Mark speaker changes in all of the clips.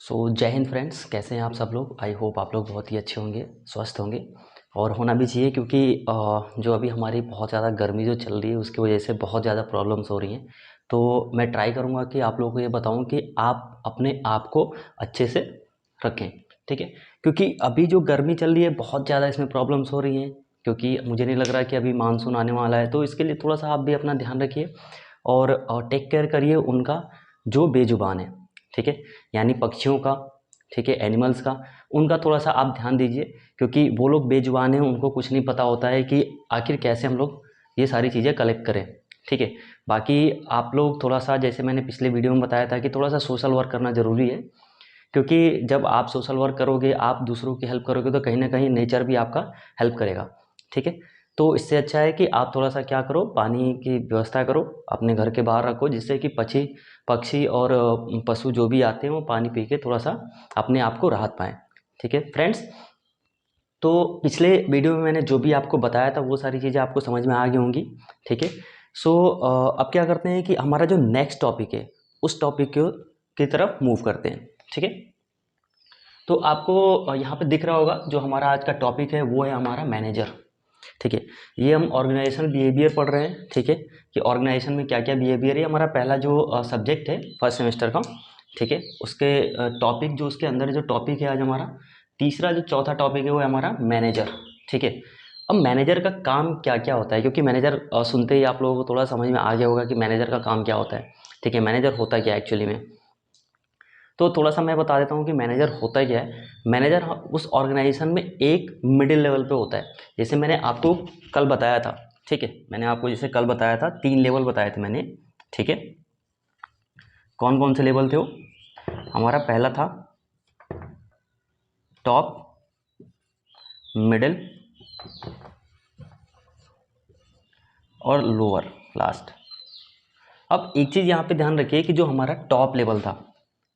Speaker 1: जय हिंद फ्रेंड्स, कैसे हैं आप सब लोग। आई होप आप लोग बहुत ही अच्छे होंगे, स्वस्थ होंगे और होना भी चाहिए क्योंकि जो अभी हमारी बहुत ज़्यादा गर्मी जो चल रही है उसकी वजह से बहुत ज़्यादा प्रॉब्लम्स हो रही हैं। तो मैं ट्राई करूँगा कि आप लोगों को ये बताऊँ कि आप अपने आप को अच्छे से रखें, ठीक है। क्योंकि अभी जो गर्मी चल रही है बहुत ज़्यादा इसमें प्रॉब्लम्स हो रही हैं, क्योंकि मुझे नहीं लग रहा कि अभी मानसून आने वाला है। तो इसके लिए थोड़ा सा आप भी अपना ध्यान रखिए और टेक केयर करिए उनका जो बेजुबान है, ठीक है। यानी पक्षियों का, ठीक है, एनिमल्स का, उनका थोड़ा सा आप ध्यान दीजिए क्योंकि वो लोग बेजुबान हैं, उनको कुछ नहीं पता होता है कि आखिर कैसे हम लोग ये सारी चीज़ें कलेक्ट करें, ठीक है। बाकी आप लोग थोड़ा सा, जैसे मैंने पिछले वीडियो में बताया था कि थोड़ा सा सोशल वर्क करना ज़रूरी है, क्योंकि जब आप सोशल वर्क करोगे, आप दूसरों की हेल्प करोगे तो कहीं ना कहीं नेचर भी आपका हेल्प करेगा, ठीक है। तो इससे अच्छा है कि आप थोड़ा सा क्या करो, पानी की व्यवस्था करो, अपने घर के बाहर रखो, जिससे कि पक्षी और पशु जो भी आते हैं वो पानी पी के थोड़ा सा अपने आप को राहत पाएँ, ठीक है फ्रेंड्स। तो पिछले वीडियो में मैंने जो भी आपको बताया था वो सारी चीज़ें आपको समझ में आ गई होंगी, ठीक है। अब क्या करते हैं कि हमारा जो नेक्स्ट टॉपिक है उस टॉपिक की तरफ मूव करते हैं, ठीक है। तो आपको यहाँ पे दिख रहा होगा जो हमारा आज का टॉपिक है वो है हमारा मैनेजर, ठीक है। ये हम ऑर्गेनाइजेशनल बिहेवियर पढ़ रहे हैं, ठीक है, कि ऑर्गेनाइजेशन में क्या क्या बिहेवियर है। हमारा पहला जो सब्जेक्ट है फर्स्ट सेमेस्टर का, ठीक है। उसके टॉपिक जो उसके अंदर जो टॉपिक है आज हमारा तीसरा, जो चौथा टॉपिक है वो है हमारा मैनेजर, ठीक है। अब मैनेजर का काम क्या क्या होता है, क्योंकि मैनेजर सुनते ही आप लोगों को थोड़ा समझ में आ गया होगा कि मैनेजर का काम क्या होता है, ठीक है। मैनेजर होता क्या है एक्चुअली में, तो थोड़ा सा मैं बता देता हूँ कि मैनेजर होता क्या है। मैनेजर उस ऑर्गेनाइजेशन में एक मिडिल लेवल पे होता है। जैसे मैंने आपको कल बताया था, ठीक है, मैंने आपको जैसे कल बताया था 3 लेवल बताए थे मैंने, ठीक है। कौन कौन से लेवल थे वो, हमारा पहला था टॉप, मिडिल और लोअर लास्ट। अब एक चीज़ यहाँ पे ध्यान रखिए कि जो हमारा टॉप लेवल था,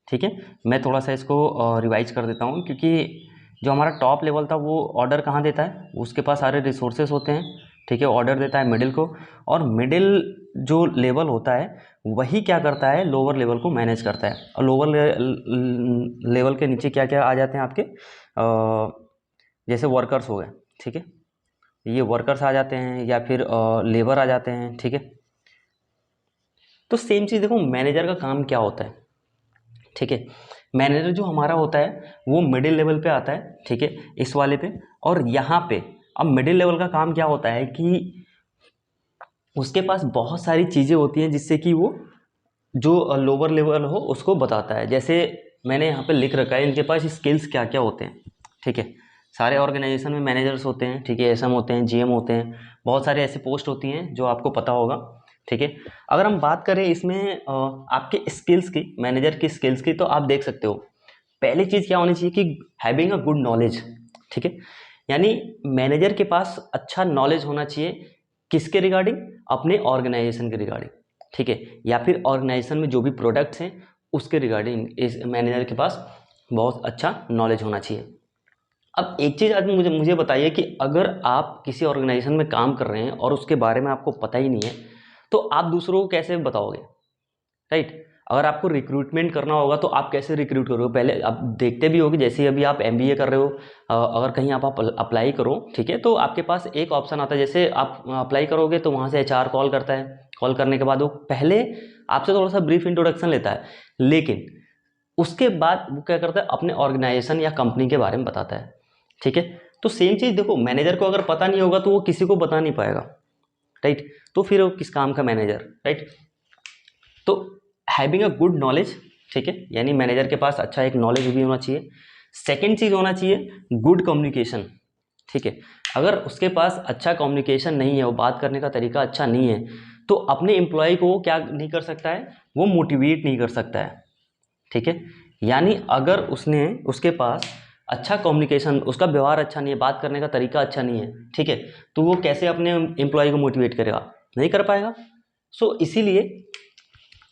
Speaker 1: ठीक है, मैं थोड़ा सा इसको रिवाइज कर देता हूँ, क्योंकि जो हमारा टॉप लेवल था वो ऑर्डर कहाँ देता है, उसके पास सारे रिसोर्सेस होते हैं, ठीक है, ऑर्डर देता है मिडिल को, और मिडिल जो लेवल होता है वही क्या करता है, लोअर लेवल को मैनेज करता है। और लोअर लेवल के नीचे क्या क्या आ जाते हैं आपके, जैसे वर्कर्स हो गए, ठीक है, ये वर्कर्स आ जाते हैं या फिर लेबर आ जाते हैं, ठीक है। तो सेम चीज़ देखो, मैनेजर का काम क्या होता है, ठीक है। मैनेजर जो हमारा होता है वो मिडिल लेवल पे आता है, ठीक है, इस वाले पे। और यहाँ पे अब मिडिल लेवल का काम क्या होता है कि उसके पास बहुत सारी चीज़ें होती हैं जिससे कि वो जो लोअर लेवल हो उसको बताता है। जैसे मैंने यहाँ पे लिख रखा है इनके पास स्किल्स क्या क्या होते हैं, ठीक है। सारे ऑर्गेनाइजेशन में मैनेजर्स होते हैं, ठीक है, एसएम होते हैं, जीएम होते हैं, बहुत सारे ऐसे पोस्ट होती हैं जो आपको पता होगा, ठीक है। अगर हम बात करें इसमें आपके स्किल्स की, मैनेजर की स्किल्स की, तो आप देख सकते हो पहली चीज़ क्या होनी चाहिए कि हैविंग अ गुड नॉलेज, ठीक है। यानी मैनेजर के पास अच्छा नॉलेज होना चाहिए, किसके रिगार्डिंग, अपने ऑर्गेनाइजेशन के रिगार्डिंग, ठीक है, या फिर ऑर्गेनाइजेशन में जो भी प्रोडक्ट्स हैं उसके रिगार्डिंग इस मैनेजर के पास बहुत अच्छा नॉलेज होना चाहिए। अब एक चीज़ आज मुझे मुझे बताइए कि अगर आप किसी ऑर्गेनाइजेशन में काम कर रहे हैं और उसके बारे में आपको पता ही नहीं है तो आप दूसरों को कैसे बताओगे, राइट। अगर आपको रिक्रूटमेंट करना होगा तो आप कैसे रिक्रूट करोगे, पहले आप देखते भी होगे, जैसे अभी आप एमबीए कर रहे हो, अगर कहीं आप अप्लाई करो, ठीक है, तो आपके पास एक ऑप्शन आता है, जैसे आप अप्लाई करोगे तो वहाँ से एचआर कॉल करता है, कॉल करने के बाद वो पहले आपसे थोड़ा सा ब्रीफ इंट्रोडक्शन लेता है, लेकिन उसके बाद वो क्या करता है, अपने ऑर्गेनाइजेशन या कंपनी के बारे में बताता है, ठीक है। तो सेम चीज़ देखो, मैनेजर को अगर पता नहीं होगा तो वो किसी को बता नहीं पाएगा, राइट। तो फिर वो किस काम का मैनेजर, राइट। तो हैविंग अ गुड नॉलेज, ठीक है, यानी मैनेजर के पास अच्छा एक नॉलेज भी होना चाहिए। सेकेंड चीज़ होना चाहिए गुड कम्युनिकेशन, ठीक है। अगर उसके पास अच्छा कम्युनिकेशन नहीं है, वो बात करने का तरीका अच्छा नहीं है, तो अपने एम्प्लॉय को वो क्या नहीं कर सकता है, वो मोटिवेट नहीं कर सकता है, ठीक है। यानी अगर उसके पास अच्छा कम्युनिकेशन, उसका व्यवहार अच्छा नहीं है, बात करने का तरीका अच्छा नहीं है, ठीक है, तो वो कैसे अपने एम्प्लॉय को मोटिवेट करेगा, नहीं कर पाएगा। इसीलिए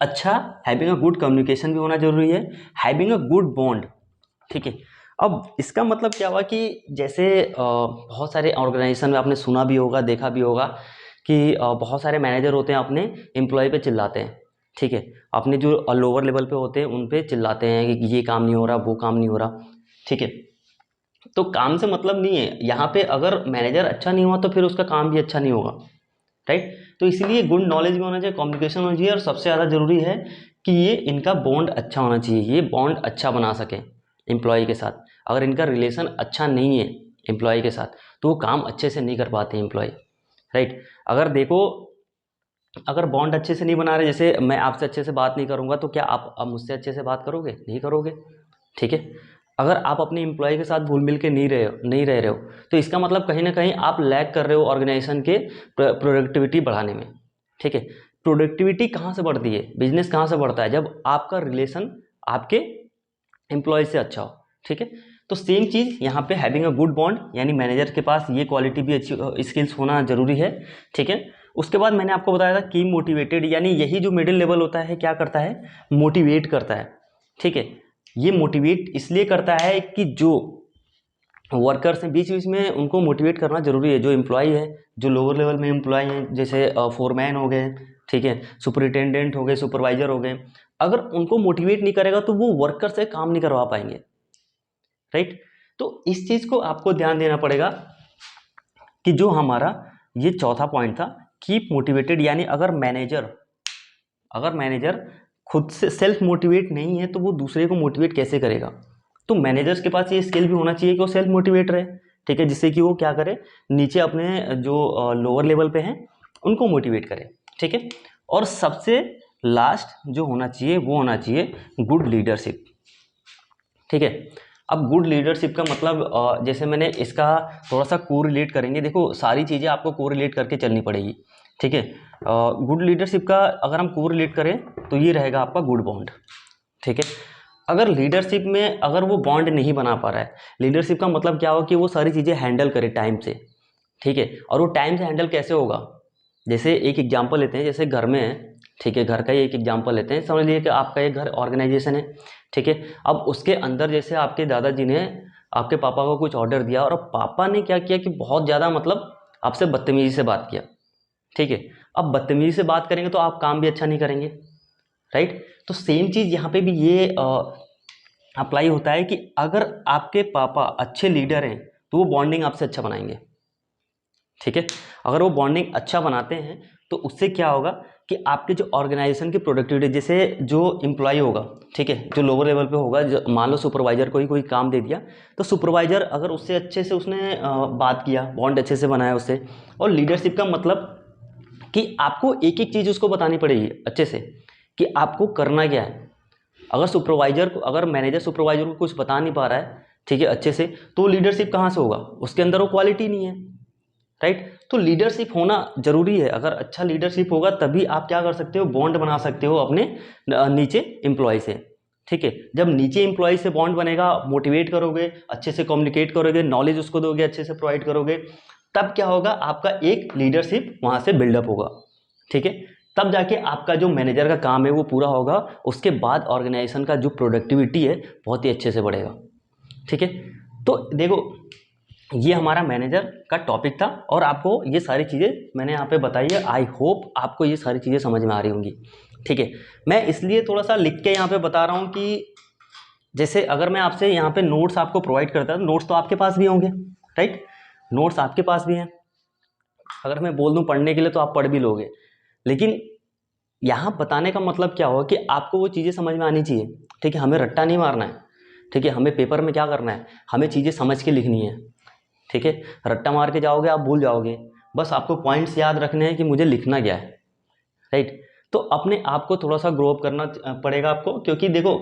Speaker 1: अच्छा हैविंग अ गुड कम्युनिकेशन भी होना जरूरी है, हैविंग अ गुड बॉन्ड, ठीक है। अब इसका मतलब क्या हुआ कि जैसे बहुत सारे ऑर्गेनाइजेशन में आपने सुना भी होगा, देखा भी होगा कि बहुत सारे मैनेजर होते हैं अपने एम्प्लॉय पे चिल्लाते हैं, ठीक है। अपने जो लोअर लेवल पे होते हैं उन पे चिल्लाते हैं कि ये काम नहीं हो रहा, वो काम नहीं हो रहा, ठीक है। तो काम से मतलब नहीं है यहाँ पे, अगर मैनेजर अच्छा नहीं हुआ तो फिर उसका काम भी अच्छा नहीं होगा, राइट। तो इसीलिए गुड नॉलेज भी होना चाहिए, कम्युनिकेशन होना चाहिए, और सबसे ज़्यादा ज़रूरी है कि ये इनका बॉन्ड अच्छा होना चाहिए, ये बॉन्ड अच्छा बना सके एम्प्लॉय के साथ। अगर इनका रिलेशन अच्छा नहीं है एम्प्लॉय के साथ तो वो काम अच्छे से नहीं कर पाते एम्प्लॉय, राइट। अगर देखो, अगर बॉन्ड अच्छे से नहीं बना रहे, जैसे मैं आपसे अच्छे से बात नहीं करूँगा तो क्या आप अब मुझसे अच्छे से बात करोगे? नहीं करोगे, ठीक है। अगर आप अपने एम्प्लॉय के साथ घुल मिल के नहीं रह रहे हो तो इसका मतलब कहीं ना कहीं आप लैग कर रहे हो ऑर्गेनाइजेशन के प्रोडक्टिविटी बढ़ाने में, ठीक है। प्रोडक्टिविटी कहाँ से बढ़ती है, बिजनेस कहाँ से बढ़ता है? जब आपका रिलेशन आपके एम्प्लॉय से अच्छा हो, ठीक है। तो सेम चीज़ यहाँ पे हैविंग अ गुड बॉन्ड, यानी मैनेजर के पास ये क्वालिटी भी अच्छी स्किल्स होना जरूरी है, ठीक है। उसके बाद मैंने आपको बताया था की मोटिवेटेड, यानी यही जो मिडिल लेवल होता है क्या करता है, मोटिवेट करता है, ठीक है। ये मोटिवेट इसलिए करता है कि जो वर्कर्स हैं बीच बीच में उनको मोटिवेट करना जरूरी है। जो एम्प्लॉय है, जो लोअर लेवल में एम्प्लॉय हैं, जैसे फोरमैन हो गए, ठीक है, सुपरिटेंडेंट हो गए, सुपरवाइजर हो गए, अगर उनको मोटिवेट नहीं करेगा तो वो वर्कर से काम नहीं करवा पाएंगे, राइट। तो इस चीज़ को आपको ध्यान देना पड़ेगा कि जो हमारा ये चौथा पॉइंट था, कीप मोटिवेटेड, यानी अगर मैनेजर खुद से सेल्फ मोटिवेट नहीं है तो वो दूसरे को मोटिवेट कैसे करेगा? तो मैनेजर्स के पास ये स्किल भी होना चाहिए कि वो सेल्फ मोटिवेट रहे, ठीक है, जिससे कि वो क्या करे, नीचे अपने जो लोअर लेवल पे हैं उनको मोटिवेट करे, ठीक है। और सबसे लास्ट जो होना चाहिए वो होना चाहिए गुड लीडरशिप, ठीक है। अब गुड लीडरशिप का मतलब जैसे मैंने इसका थोड़ा सा को रिलेट करेंगे, देखो सारी चीज़ें आपको को रिलेट करके चलनी पड़ेगी, ठीक है। गुड लीडरशिप का अगर हम को रिलेट करें तो ये रहेगा आपका गुड बॉन्ड, ठीक है। अगर लीडरशिप में अगर वो बॉन्ड नहीं बना पा रहा है, लीडरशिप का मतलब क्या हो कि वो सारी चीज़ें हैंडल करे टाइम से, ठीक है। और वो टाइम से हैंडल कैसे होगा? जैसे एक एग्जांपल लेते हैं, जैसे घर में है, ठीक है, घर का ही एक एग्जांपल लेते हैं, समझ लीजिए कि आपका एक घर ऑर्गेनाइजेशन है, ठीक है। अब उसके अंदर जैसे आपके दादाजी ने आपके पापा को कुछ ऑर्डर दिया और पापा ने क्या किया कि बहुत ज़्यादा मतलब आपसे बदतमीजी से बात किया, ठीक है। अब बदतमीजी से बात करेंगे तो आप काम भी अच्छा नहीं करेंगे, राइट। तो सेम चीज़ यहाँ पे भी ये अप्लाई होता है कि अगर आपके पापा अच्छे लीडर हैं तो वो बॉन्डिंग आपसे अच्छा बनाएंगे, ठीक है। अगर वो बॉन्डिंग अच्छा बनाते हैं तो उससे क्या होगा कि आपके जो ऑर्गेनाइजेशन की प्रोडक्टिविटी, जैसे जो एम्प्लॉय होगा, ठीक है, जो लोअर लेवल पे होगा, जो मान लो सुपरवाइजर को ही कोई काम दे दिया, तो सुपरवाइजर अगर उससे अच्छे से उसने बात किया, बॉन्ड अच्छे से बनाया उससे, और लीडरशिप का मतलब कि आपको एक एक चीज़ उसको बतानी पड़ेगी अच्छे से कि आपको करना क्या है। अगर सुपरवाइजर को, अगर मैनेजर सुपरवाइजर को कुछ बता नहीं पा रहा है, ठीक है, अच्छे से, तो लीडरशिप कहाँ से होगा? उसके अंदर वो क्वालिटी नहीं है, राइट। तो लीडरशिप होना जरूरी है। अगर अच्छा लीडरशिप होगा तभी आप क्या कर सकते हो, बॉन्ड बना सकते हो अपने नीचे एम्प्लॉय से, ठीक है। जब नीचे एम्प्लॉय से बॉन्ड बनेगा, मोटिवेट करोगे, अच्छे से कम्युनिकेट करोगे, नॉलेज उसको दोगे, अच्छे से प्रोवाइड करोगे, तब क्या होगा, आपका एक लीडरशिप वहां से बिल्डअप होगा, ठीक है। तब जाके आपका जो मैनेजर का काम है वो पूरा होगा, उसके बाद ऑर्गेनाइजेशन का जो प्रोडक्टिविटी है बहुत ही अच्छे से बढ़ेगा, ठीक है। तो देखो, ये हमारा मैनेजर का टॉपिक था और आपको ये सारी चीज़ें मैंने यहाँ पे बताई है। आई होप आपको ये सारी चीज़ें समझ में आ रही होंगी, ठीक है। मैं इसलिए थोड़ा सा लिख के यहाँ पे बता रहा हूँ कि जैसे अगर मैं आपसे यहाँ पे नोट्स आपको प्रोवाइड करता हूँ, नोट्स तो आपके पास भी होंगे, राइट, नोट्स आपके पास भी हैं। अगर मैं बोल दूँ पढ़ने के लिए तो आप पढ़ भी लोगे, लेकिन यहाँ बताने का मतलब क्या होगा कि आपको वो चीज़ें समझ में आनी चाहिए, ठीक है। हमें रट्टा नहीं मारना है, ठीक है। हमें पेपर में क्या करना है, हमें चीज़ें समझ के लिखनी है, ठीक है। रट्टा मार के जाओगे आप भूल जाओगे, बस आपको पॉइंट्स याद रखने हैं कि मुझे लिखना क्या है, राइट। तो अपने आप को थोड़ा सा ग्रो अप करना पड़ेगा आपको, क्योंकि देखो,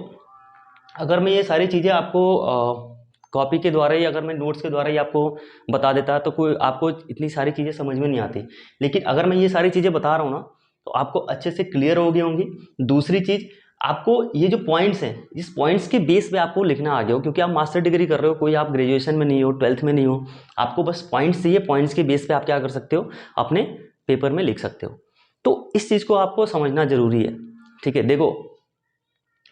Speaker 1: अगर मैं ये सारी चीज़ें आपको कॉपी के द्वारा ही, अगर मैं नोट्स के द्वारा ही आपको बता देता तो कोई आपको इतनी सारी चीज़ें समझ में नहीं आती। लेकिन अगर मैं ये सारी चीज़ें बता रहा हूँ ना तो आपको अच्छे से क्लियर हो गई होंगी। दूसरी चीज़, आपको ये जो पॉइंट्स हैं, इस पॉइंट्स के बेस पे आपको लिखना आ गया हो, क्योंकि आप मास्टर डिग्री कर रहे हो, कोई आप ग्रेजुएशन में नहीं हो, 12th में नहीं हो, आपको बस पॉइंट्स चाहिए, पॉइंट्स के बेस पे आप क्या कर सकते हो, अपने पेपर में लिख सकते हो। तो इस चीज़ को आपको समझना जरूरी है, ठीक है। देखो,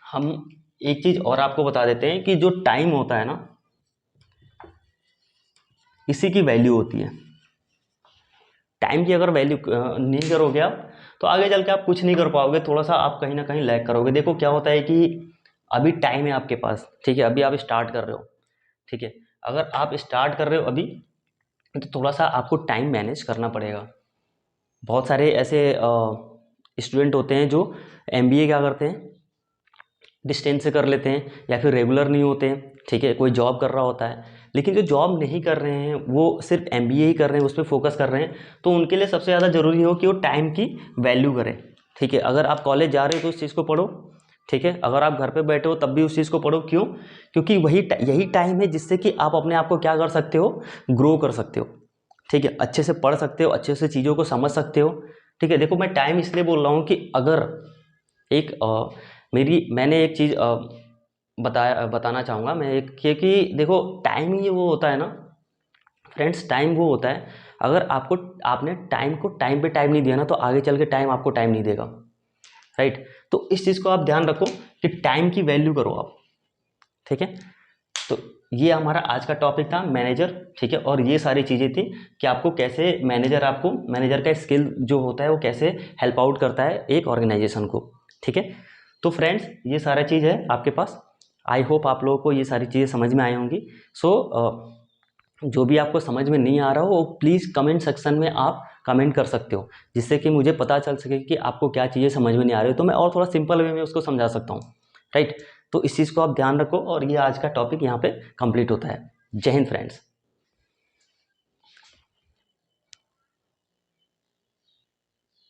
Speaker 1: हम एक चीज़ और आपको बता देते हैं कि जो टाइम होता है ना, इसी की वैल्यू होती है। टाइम की अगर वैल्यू नहीं करोगे आप तो आगे चल के आप कुछ नहीं कर पाओगे, थोड़ा सा आप कहीं ना कहीं लैग करोगे। देखो क्या होता है कि अभी टाइम है आपके पास, ठीक है, अभी आप स्टार्ट कर रहे हो, ठीक है, अगर आप स्टार्ट कर रहे हो अभी तो थोड़ा सा आपको टाइम मैनेज करना पड़ेगा। बहुत सारे ऐसे स्टूडेंट होते हैं जो एमबीए क्या करते हैं, डिस्टेंस से कर लेते हैं या फिर रेगुलर नहीं होते हैं, ठीक है, कोई जॉब कर रहा होता है, लेकिन जो जॉब नहीं कर रहे हैं वो सिर्फ एमबीए ही कर रहे हैं, उस पर फोकस कर रहे हैं, तो उनके लिए सबसे ज़्यादा ज़रूरी हो कि वो टाइम की वैल्यू करें, ठीक है। अगर आप कॉलेज जा रहे हो तो उस चीज़ को पढ़ो, ठीक है, अगर आप घर पे बैठे हो तब भी उस चीज़ को पढ़ो। क्यों? क्योंकि यही टाइम है जिससे कि आप अपने आप को क्या कर सकते हो, ग्रो कर सकते हो, ठीक है, अच्छे से पढ़ सकते हो, अच्छे से चीज़ों को समझ सकते हो, ठीक है। देखो मैं टाइम इसलिए बोल रहा हूँ कि अगर एक मैंने एक चीज़ बताना चाहूँगा मैं एक, क्योंकि देखो टाइम ही वो होता है ना फ्रेंड्स, टाइम वो होता है, अगर आपने टाइम को टाइम पे टाइम नहीं दिया ना तो आगे चल के टाइम आपको टाइम नहीं देगा, राइट। तो इस चीज़ को आप ध्यान रखो कि टाइम की वैल्यू करो आप, ठीक है। तो ये हमारा आज का टॉपिक था मैनेजर, ठीक है, और ये सारी चीज़ें थी कि आपको कैसे मैनेजर का स्किल जो होता है वो कैसे हेल्प आउट करता है एक ऑर्गेनाइजेशन को, ठीक है। तो फ्रेंड्स ये सारा चीज़ है आपके पास, आई होप आप लोगों को ये सारी चीज़ें समझ में आई होंगी। सो जो भी आपको समझ में नहीं आ रहा हो वो प्लीज़ कमेंट सेक्शन में आप कमेंट कर सकते हो, जिससे कि मुझे पता चल सके कि आपको क्या चीज़ें समझ में नहीं आ रही हो, तो मैं और थोड़ा सिंपल वे में उसको समझा सकता हूँ, राइट। तो इस चीज़ को आप ध्यान रखो, और ये आज का टॉपिक यहाँ पे कंप्लीट होता है। जय हिंद फ्रेंड्स।